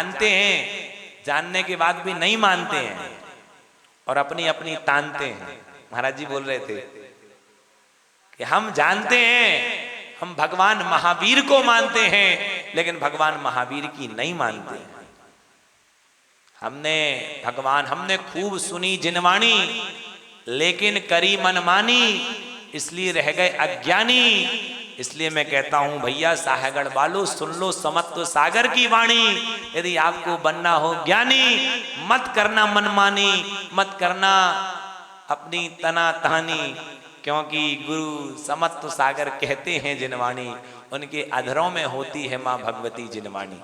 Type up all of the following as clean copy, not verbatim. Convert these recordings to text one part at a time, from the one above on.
जानते हैं, जानने के बाद भी नहीं मानते हैं और अपनी अपनी तानते हैं। महाराज जी बोल रहे थे कि हम जानते हैं, हम भगवान महावीर को मानते हैं, लेकिन भगवान महावीर की नहीं मानते हैं। हमने खूब सुनी जिनवाणी, लेकिन करी मनमानी, इसलिए रह गए अज्ञानी। इसलिए मैं कहता हूं भैया साहेगढ़ वालों, सुन लो समत्व सागर की वाणी। यदि आपको बनना हो ज्ञानी, मत करना मनमानी, मत करना अपनी तना तहानी, क्योंकि गुरु समत्व सागर कहते हैं जिनवाणी, उनके अधरों में होती है मां भगवती जिनवाणी।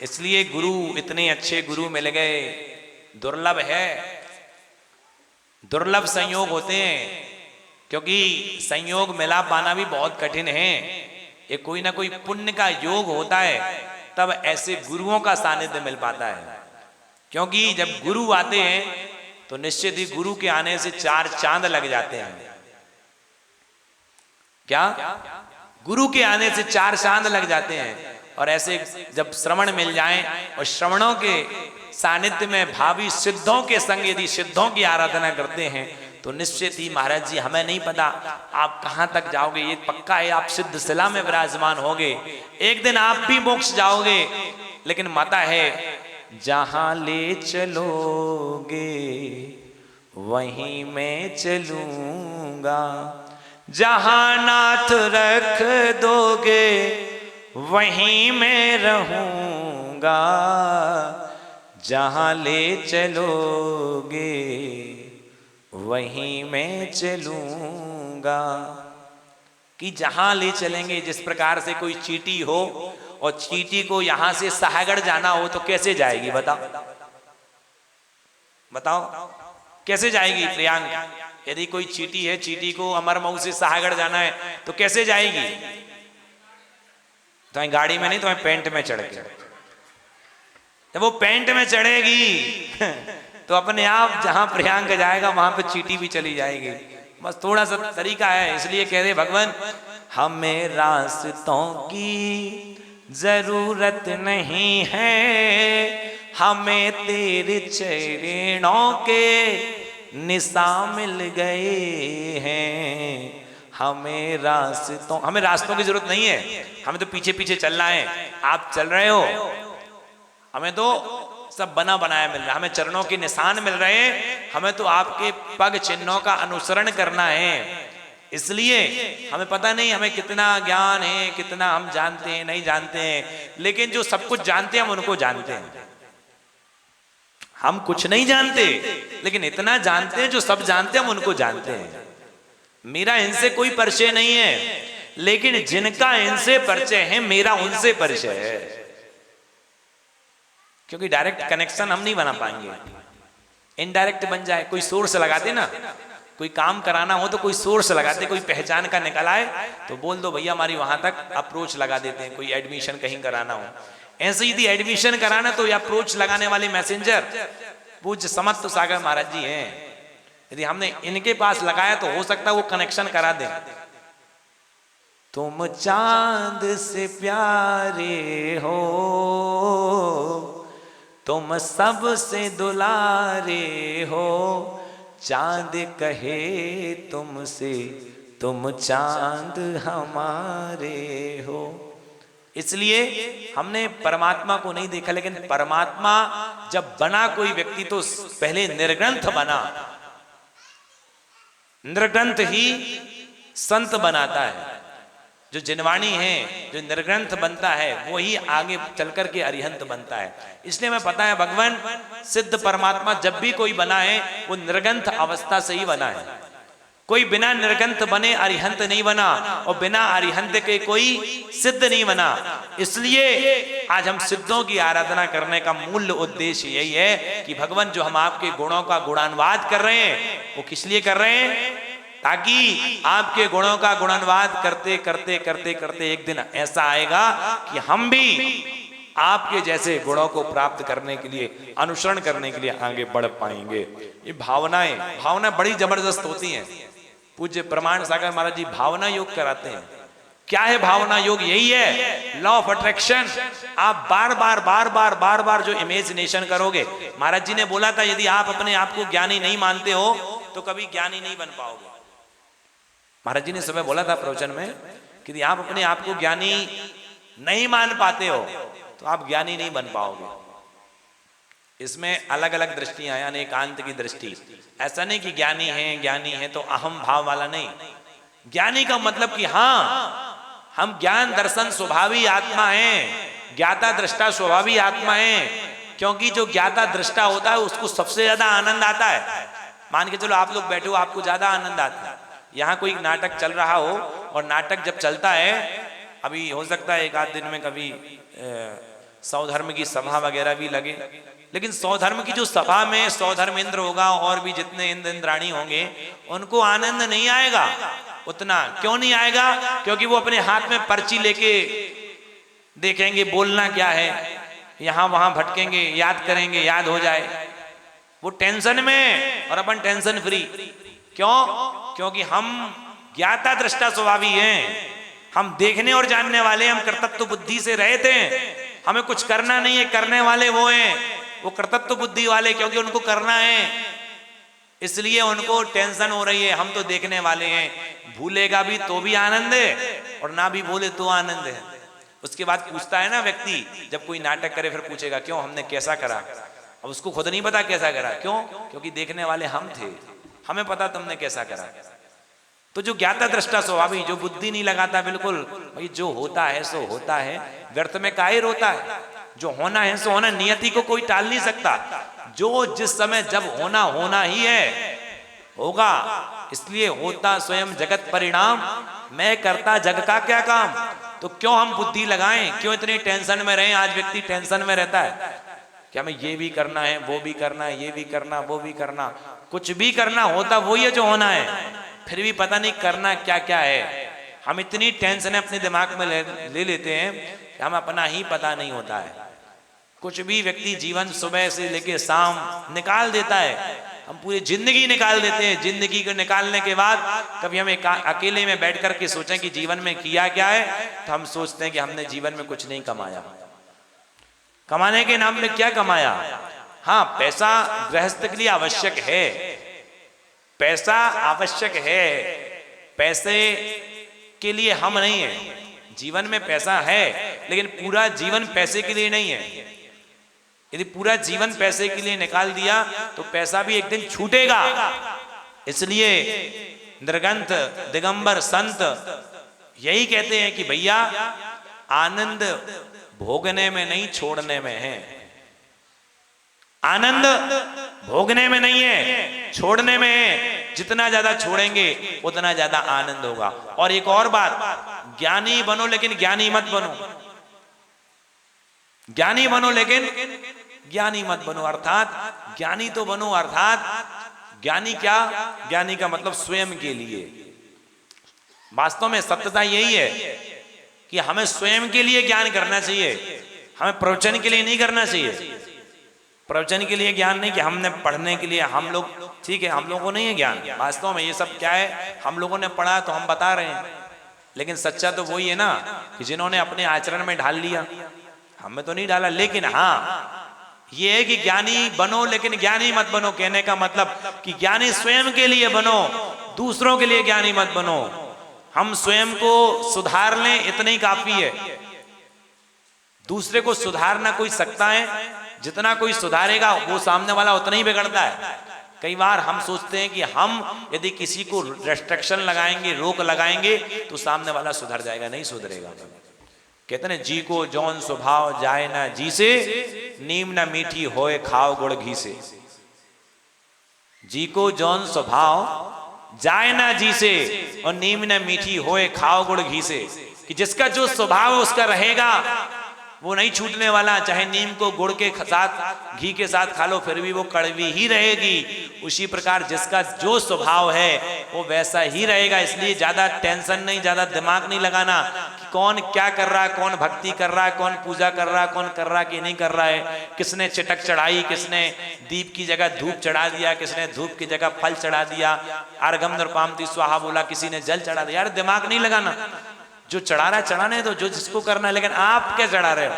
इसलिए गुरु, इतने अच्छे गुरु मिल गए, दुर्लभ है, दुर्लभ संयोग होते हैं, क्योंकि संयोग मिला पाना भी बहुत कठिन है। ये कोई ना कोई पुण्य का योग होता है, तब ऐसे गुरुओं का सानिध्य मिल पाता है। क्योंकि जब गुरु आते हैं तो निश्चित ही गुरु के आने से 4 चांद लग जाते हैं। क्या? गुरु के आने से 4 चांद लग जाते हैं। और ऐसे जब श्रवण मिल जाएं और श्रवणों के सानिध्य में भावी सिद्धों के संग यदि सिद्धों की आराधना करते हैं, तो निश्चित ही महाराज जी, हमें नहीं पता आप कहां तक जाओगे, ये पक्का है आप सिद्ध शिला में विराजमान होगे, एक दिन आप भी मोक्ष जाओगे। लेकिन माता है, जहां ले चलोगे वहीं मैं चलूंगा, जहां नाथ रख दोगे वहीं मैं रहूंगा, जहां ले चलोगे वहीं मैं चलूंगा। कि जहां ले चलेंगे, जिस प्रकार से कोई चींटी हो और चींटी को यहां से साहेगढ़ जाना हो तो कैसे जाएगी? बताओ बताओ, कैसे जाएगी प्रियांक? यदि कोई चींटी है, चींटी को अमरमऊ से साहेगढ़ जाना है तो कैसे जाएगी? तुम्हें गाड़ी में नहीं, तुम्हें पेंट में चढ़ के। जब वो पेंट में चढ़ेगी तो अपने आप जहां प्रियांक जाएगा वहां पे चींटी भी चली जाएगी। बस थोड़ा सा तरीका है। इसलिए कह रहे भगवान, हमें रास्तों की जरूरत नहीं है, हमें तेरे चरणों के निशान मिल गए हैं। हमें रास्तों की जरूरत नहीं है, हमें तो पीछे पीछे चलना है। आप चल रहे हो, हमें तो सब बना बनाया मिल रहा है, हमें चरणों के निशान मिल रहे हैं, हमें तो आपके पग चिन्हों का अनुसरण करना है। इसलिए हमें पता नहीं हमें कितना ज्ञान है, कितना हम जानते हैं नहीं जानते हैं, लेकिन जो सब कुछ जानते हैं हम उनको जानते हैं। हम कुछ नहीं जानते, लेकिन इतना जानते हैं, जो सब जानते हैं हम उनको जानते हैं। मेरा इनसे कोई परिचय नहीं है, लेकिन जिनका इनसे परिचय है मेरा उनसे परिचय है। क्योंकि डायरेक्ट कनेक्शन हम नहीं बना पाएंगे, इनडायरेक्ट बन जाए। कोई सोर्स लगाते ना, कोई काम कराना हो तो कोई सोर्स लगाते, कोई पहचान का निकल आए तो बोल दो भैया हमारी वहां तक अप्रोच लगा देते हैं। कोई एडमिशन कहीं कराना हो, ऐसे यदि एडमिशन कराना तो अप्रोच लगाने वाले मैसेंजर पूज्य समत्व सागर महाराज जी हैं। यदि हमने इनके पास लगाया तो हो सकता है वो कनेक्शन करा दें। तुम चांद से प्यारे हो, तुम सबसे दुलारे हो, चांद कहे तुमसे तुम चांद हमारे हो। इसलिए हमने परमात्मा को नहीं देखा, लेकिन परमात्मा जब बना कोई व्यक्ति तो पहले निर्ग्रंथ बना। निर्ग्रंथ ही संत बनाता है। जो जिनवाणी है, जो निर्ग्रंथ बनता है, वो ही आगे चलकर के अरिहंत बनता है। इसलिए मैं पता है भगवान सिद्ध परमात्मा जब भी कोई बना है वो निर्ग्रंथ अवस्था से ही बना है। कोई बिना निर्ग्रंथ बने अरिहंत नहीं बना, और बिना अरिहंत के कोई सिद्ध नहीं बना। इसलिए आज हम सिद्धों की आराधना करने का मूल उद्देश्य यही है कि भगवान जो हम आपके गुणों का गुणानुवाद कर रहे हैं वो किस लिए कर रहे हैं? ताकि आपके गुणों का गुणानुवाद करते करते करते करते एक दिन ऐसा आएगा कि हम भी आपके जैसे गुणों को प्राप्त करने के लिए, अनुसरण करने के लिए आगे बढ़ पाएंगे। ये भावनाएं बड़ी जबरदस्त होती हैं। पूज्य प्रमाण सागर महाराज जी भावना योग कराते हैं। क्या है भावना योग? यही है लॉ ऑफ अट्रैक्शन। आप बार बार जो इमेजिनेशन करोगे, महाराज जी ने बोला था यदि आप अपने आप को ज्ञानी नहीं मानते हो तो कभी ज्ञानी नहीं बन पाओगे। महाराज जी ने सुबह बोला था प्रवचन में कि यदि आप अपने आप को ज्ञानी नहीं मान पाते हो तो आप ज्ञानी नहीं बन पाओगे। इसमें अलग अलग दृष्टियां, यानी एकांत की दृष्टि। ऐसा नहीं कि ज्ञानी है तो अहम भाव वाला नहीं। ज्ञानी का मतलब कि हाँ, हम ज्ञान दर्शन स्वभावी आत्मा हैं, ज्ञाता दृष्टा स्वभावी आत्मा हैं। क्योंकि जो ज्ञाता दृष्टा होता है उसको सबसे ज्यादा आनंद आता है। मान के चलो आप लोग बैठे हो, आपको ज्यादा आनंद आता है। यहाँ कोई नाटक चल रहा हो और नाटक जब चलता है, अभी हो सकता है एक आध दिन में कभी सौधर्म की सभा वगैरह भी लगे, लेकिन सौधर्म की जो सभा में सौधर्म इंद्र होगा और भी जितने इंद्र इंद्राणी होंगे उनको आनंद नहीं आएगा उतना। क्यों नहीं आएगा? क्योंकि वो अपने हाथ में पर्ची लेके देखेंगे बोलना क्या है, यहां वहां भटकेंगे, याद करेंगे, याद हो जाए। वो टेंशन में और अपन टेंशन फ्री। क्यों? क्योंकि हम ज्ञाता दृष्टा स्वभावी हैं, हम देखने और जानने वाले, हम कर्तव्य बुद्धि से रहे थे। हमें कुछ करना नहीं है, करने वाले वो हैं, वो कर्तव्य बुद्धि वाले, क्योंकि उनको करना है इसलिए उनको टेंशन हो रही है। हम तो देखने वाले हैं, भूलेगा भी तो भी आनंद है और ना भी भूले तो आनंद है। उसके बाद पूछता है ना व्यक्ति, जब कोई नाटक करे फिर पूछेगा क्यों, हमने कैसा करा। अब उसको खुद नहीं पता कैसा करा। क्यों? क्योंकि देखने वाले हम थे, हमें पता तुमने कैसा करा। तो जो ज्ञाता दृष्टा स्वभावी, जो बुद्धि नहीं लगाता, बिल्कुल भाई जो होता है सो होता है, व्यर्थ में कायर होता है। जो होना है सो होना, नियति को कोई टाल नहीं सकता। जो जिस समय जब होना ही है होगा। इसलिए होता स्वयं जगत परिणाम, मैं करता जग का क्या काम। तो क्यों हम बुद्धि लगाएं, क्यों इतनी टेंशन में रहें? आज व्यक्ति टेंशन में रहता है कि हमें ये भी करना है, वो भी करना है, ये भी करना, वो भी करना। कुछ भी करना होता वही है जो होना है, फिर भी पता नहीं करना क्या क्या है। हम इतनी टेंशन अपने दिमाग में ले लेते हैं कि हमें अपना ही पता नहीं होता है। कुछ भी व्यक्ति जीवन सुबह से लेके शाम निकाल देता है, हम पूरी जिंदगी निकाल देते हैं। जिंदगी को निकालने के बाद कभी हम अकेले में बैठ कर के सोचें कि जीवन में किया क्या है, तो हम सोचते हैं कि हमने जीवन में कुछ नहीं कमाया। कमाने के नाम पे क्या कमाया? हाँ, पैसा गृहस्थ के लिए आवश्यक है, पैसा आवश्यक है। पैसे के लिए हम नहीं है, जीवन में पैसा है, लेकिन पूरा जीवन पैसे के लिए नहीं है। यदि पूरा जीवन पैसे के लिए निकाल दिया तो पैसा भी एक दिन छूटेगा। इसलिए निर्गंथ दिगंबर संत यही कहते हैं कि भैया आनंद भोगने में नहीं छोड़ने में है। आनंद भोगने में नहीं है, छोड़ने में है। जितना ज्यादा छोड़ेंगे उतना ज्यादा आनंद होगा। और एक और बात, ज्ञानी बनो लेकिन ज्ञानी मत बनो। ज्ञानी बनो लेकिन ज्ञानी मत बनो। अर्थात ज्ञानी तो बनो, अर्थात ज्ञानी क्या? ज्ञानी का मतलब स्वयं के लिए। वास्तव में सत्यता यही है कि हमें स्वयं के लिए ज्ञान करना चाहिए, हमें प्रवचन के लिए नहीं करना चाहिए। प्रवचन के लिए ज्ञान नहीं कि हमने पढ़ने के लिए, हम लोग ठीक है, हम लोगों को नहीं है ज्ञान। वास्तव में ये सब क्या है, हम लोगों ने पढ़ा तो हम बता रहे हैं, लेकिन सच्चा तो वही है ना कि जिन्होंने अपने आचरण में ढाल लिया। हमें तो नहीं डाला। लेकिन हाँ, ये है कि ज्ञानी बनो लेकिन ज्ञानी मत बनो। कहने का मतलब कि ज्ञानी स्वयं के लिए बनो, दूसरों के लिए ज्ञानी मत बनो। हम स्वयं को सुधार लें इतना ही काफी है। दूसरे को सुधारना कोई सकता है, जितना कोई सुधारेगा वो सामने वाला उतना ही बिगड़ता है। कई बार हम सोचते हैं कि हम यदि किसी को रेस्ट्रिक्शन लगाएंगे, रोक लगाएंगे, तो सामने वाला सुधर जाएगा। नहीं सुधरेगा। कहते हैं जी को जौन स्वभाव जाए ना जी से, नीम ना मीठी होए खाओ गुड़ घी से। जी को जौन स्वभाव जाए ना जी से और नीम ना मीठी होए खाओ गुड़ घी से। कि जिसका जो स्वभाव उसका रहेगा वो नहीं छूटने वाला। चाहे नीम को गुड़ के साथ घी के साथ खा लो फिर भी वो कड़वी ही रहेगी। उसी प्रकार जिसका जो स्वभाव है वो वैसा ही रहेगा। इसलिए ज्यादा टेंशन नहीं, ज्यादा दिमाग नहीं लगाना कि कौन क्या कर रहा है, कौन भक्ति कर रहा है, कौन पूजा कर रहा है, कौन कर रहा है कि नहीं कर रहा है, किसने चिटक चढ़ाई, किसने दीप की जगह धूप चढ़ा दिया, किसने धूप की जगह फल चढ़ा दिया, अर्घम नृपामति स्वाहा बोला, किसी ने जल चढ़ा दिया। यार दिमाग नहीं लगाना। जो चढ़ा रहा है चढ़ाने दो, जो जिसको करना है, लेकिन आप क्या चढ़ा रहे हो?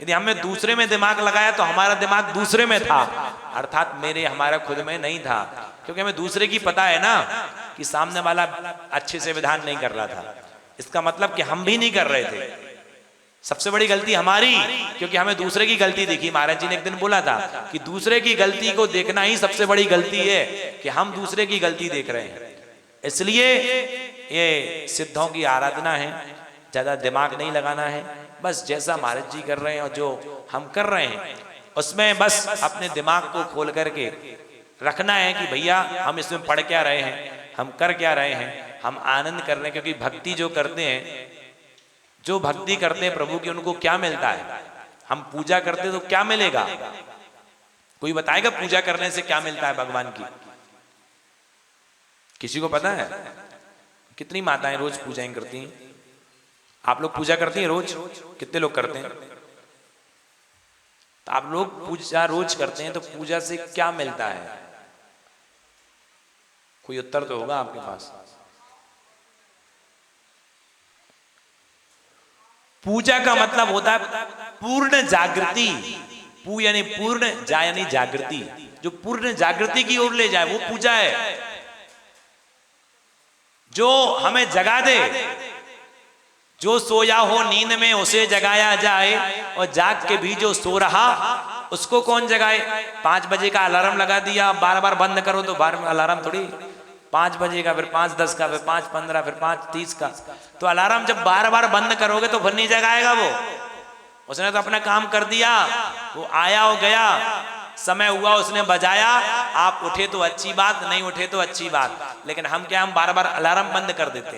यदि हमने दूसरे में दिमाग लगाया तो हमारा दिमाग दूसरे में था, अर्थात मेरे हमारा खुद में नहीं था, क्योंकि हमें दूसरे की पता है ना कि सामने वाला अच्छे से विधान नहीं कर रहा था, इसका मतलब कि हम भी नहीं कर रहे थे। सबसे बड़ी गलती हमारी, क्योंकि हमें दूसरे की गलती दिखी। महाराज जी ने एक दिन बोला था कि दूसरे की गलती को देखना ही सबसे बड़ी गलती है, कि हम दूसरे की गलती देख रहे हैं। इसलिए ये सिद्धों की आराधना है, ज्यादा दिमाग नहीं लगाना है, बस जैसा महाराज जी कर रहे हैं और जो हम कर रहे हैं उसमें बस अपने दिमाग को खोल करके रखना है कि भैया हम इसमें पढ़ क्या रहे हैं, हम कर क्या रहे हैं, हम आनंद कर रहे हैं। क्योंकि भक्ति जो करते हैं, जो भक्ति करते हैं प्रभु की, उनको क्या मिलता है? हम पूजा करते हैं तो क्या मिलेगा? कोई बताएगा पूजा करने से क्या मिलता है भगवान की? किसी को पता है? कितनी माताएं रोज पूजाएं करती हैं? आप लोग पूजा करती हैं रोज? कितने लोग करते हैं? तो आप लोग पूजा रोज करते हैं तो पूजा से क्या मिलता है? कोई उत्तर तो होगा आपके पास। पूजा का मतलब होता है पूर्ण जागृति। पू यानी पूर्ण, जा यानी जागृति, जो पूर्ण जागृति की ओर ले जाए वो पूजा है। जो हमें जगा दे, जो सोया हो नींद में उसे जगाया जाए, और जाग के भी जो सो रहा उसको कौन जगाए? 5 बजे का अलार्म लगा दिया, बार बार बंद करो तो बार अलार्म थोड़ी 5 बजे का, फिर 5:10 का, फिर 5:15, फिर 5:30 का। तो अलार्म जब बार बार बंद करोगे तो फिर नहीं जगाएगा वो। उसने तो अपना काम कर दिया, वो आया हो गया, समय हुआ उसने बजाया, आप उठे तो अच्छी बात, नहीं उठे तो अच्छी बात, लेकिन हम क्या, हम बार बार अलार्म बंद कर देते हैं।